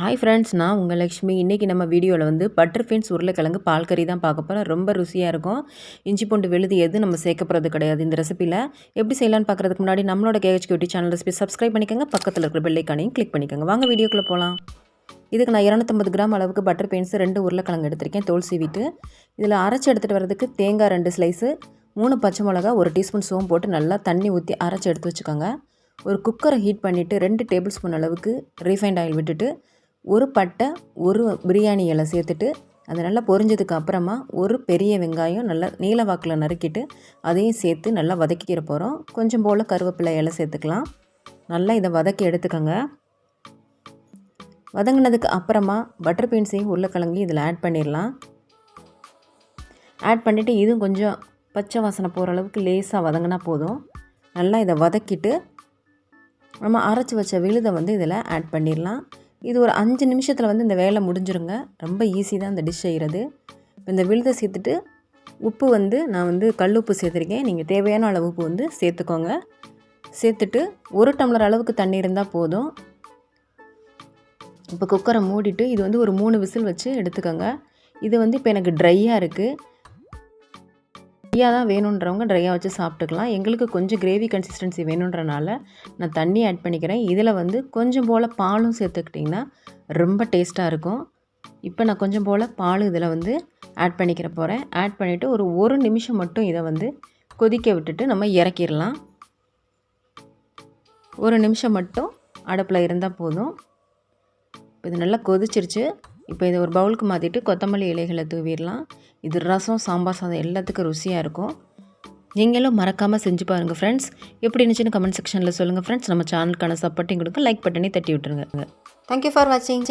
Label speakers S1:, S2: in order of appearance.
S1: Hi friends, நான் உங்கள் லக்ஷ்மி. இன்றைக்கி நம்ம வீடியோவில் வந்து பட்டர்ஃபீன்ஸ் உருளைக்கிழங்கு பால் கறி தான் பார்க்க போகிறோம். ரொம்ப ருசியாக இருக்கும். இஞ்சி பூண்டு விழுது எதுவும் நம்ம சேர்க்க போகிறது கிடையாது இந்த ரெசிப்பியில். எப்படி செய்யலான்னு பார்க்குறதுக்கு முன்னாடி நம்மளோட கேஹெச்கியூட்டி சேனல் ரெசிபி சப்ஸ்கிரைப் பண்ணிக்கோங்க. பக்கத்தில் இருக்கிற பெல் ஐக்கானையும் கிளிக் பண்ணிக்கோங்க. வாங்க வீடியோக்குள்ளே போகலாம். இதுக்கு நான் 250 கிராம் அளவுக்கு பட்டர்ஃபீன்ஸ் 2 உருளைக்கிழங்கு எடுத்திருக்கேன், தோல் சீவிட்டு. இதில் அரைச்சி எடுத்துகிட்டு வரதுக்கு தேங்காய் 2 ஸ்லைஸு, 3 பச்சை மிளகா, 1 டீஸ்பூன் சோம்பு போட்டு நல்லா தண்ணி ஊற்றி அரைச்சி எடுத்து வச்சுக்கோங்க. ஒரு குக்கரை ஹீட் பண்ணிவிட்டு 2 டேபிள் ஸ்பூன் அளவுக்கு ரீஃபைண்ட் ஆயில் விட்டுட்டு, ஒரு பட்டை, ஒரு பிரியாணி இலை சேர்த்துட்டு அது நல்லா பொரிஞ்சதுக்கு அப்புறமா ஒரு பெரிய வெங்காயம் நல்லா நீல வாக்கில் நறுக்கிட்டு அதையும் சேர்த்து நல்லா வதக்கிக்கிற போகிறோம். கொஞ்சம் போல் கருவேப்பிலை இலை சேர்த்துக்கலாம். நல்லா இதை வதக்கி எடுத்துக்கோங்க. வதங்கினதுக்கு அப்புறமா பட்டர் பீன்ஸையும் உருளைக்கிழங்கையும் இதில் ஆட் பண்ணிடலாம். ஆட் பண்ணிவிட்டு இதுவும் கொஞ்சம் பச்சை வாசனை போகிற அளவுக்கு லேசாக வதங்கினா போதும். நல்லா இதை வதக்கிட்டு நம்ம அரைச்சி வச்ச விழுதை வந்து இதில் ஆட் பண்ணிடலாம். இது ஒரு 5 நிமிஷத்தில் வந்து இந்த வேலை முடிஞ்சிருங்க. ரொம்ப ஈஸி தான் இந்த டிஷ் செய்கிறது. இப்போ இந்த விழுதை சேர்த்துட்டு உப்பு வந்து நான் வந்து கல் உப்பு சேர்த்துருக்கேன். நீங்கள் தேவையான அளவு உப்பு வந்து சேர்த்துக்கோங்க. சேர்த்துட்டு 1 டம்ளர் அளவுக்கு தண்ணி இருந்தால் போதும். இப்போ குக்கரை மூடிட்டு இது வந்து ஒரு 3 விசில் வச்சு எடுத்துக்கோங்க. இது வந்து இப்போ எனக்கு ட்ரையாக இருக்குது. ட்ரையாக தான் வேணுன்றவங்க ட்ரையாக வச்சு சாப்பிட்டுக்கலாம். எங்களுக்கு கொஞ்சம் கிரேவி கன்சிஸ்டன்சி வேணுன்றனால நான் தண்ணி ஆட் பண்ணிக்கிறேன். இதில் வந்து கொஞ்சம் போல் பாலும் சேர்த்துக்கிட்டிங்கன்னா ரொம்ப டேஸ்ட்டாக இருக்கும். இப்போ நான் கொஞ்சம் போல் பால் இதில் வந்து ஆட் பண்ணிக்கிற போகிறேன். ஆட் பண்ணிவிட்டு ஒரு நிமிஷம் மட்டும் இதை வந்து கொதிக்க விட்டுட்டு நம்ம இறக்கிடலாம். 1 நிமிஷம் மட்டும் அடுப்பில் இருந்தால் போதும். இப்போ இது நல்லா கொதிச்சிருச்சு. இப்போ இதை ஒரு பவுலுக்கு மாற்றிட்டு கொத்தமல்லி இலைகளை தூவிடலாம். இது ரசம், சாம்பார் சாதம் எல்லாத்துக்கும் ருசியாக இருக்கும். நீங்களும் மறக்காமல் செஞ்சு பாருங்கள் ஃப்ரெண்ட்ஸ். எப்படி இருந்துச்சுன்னு கமெண்ட் செக்ஷனில் சொல்லுங்கள் ஃப்ரெண்ட்ஸ். நம்ம சேனலுக்கான சப்போர்ட்டிங் கொடுங்க. லைக் பட்டனே தட்டி விட்டுருங்க. தேங்க்யூ ஃபார் வாட்சிங்.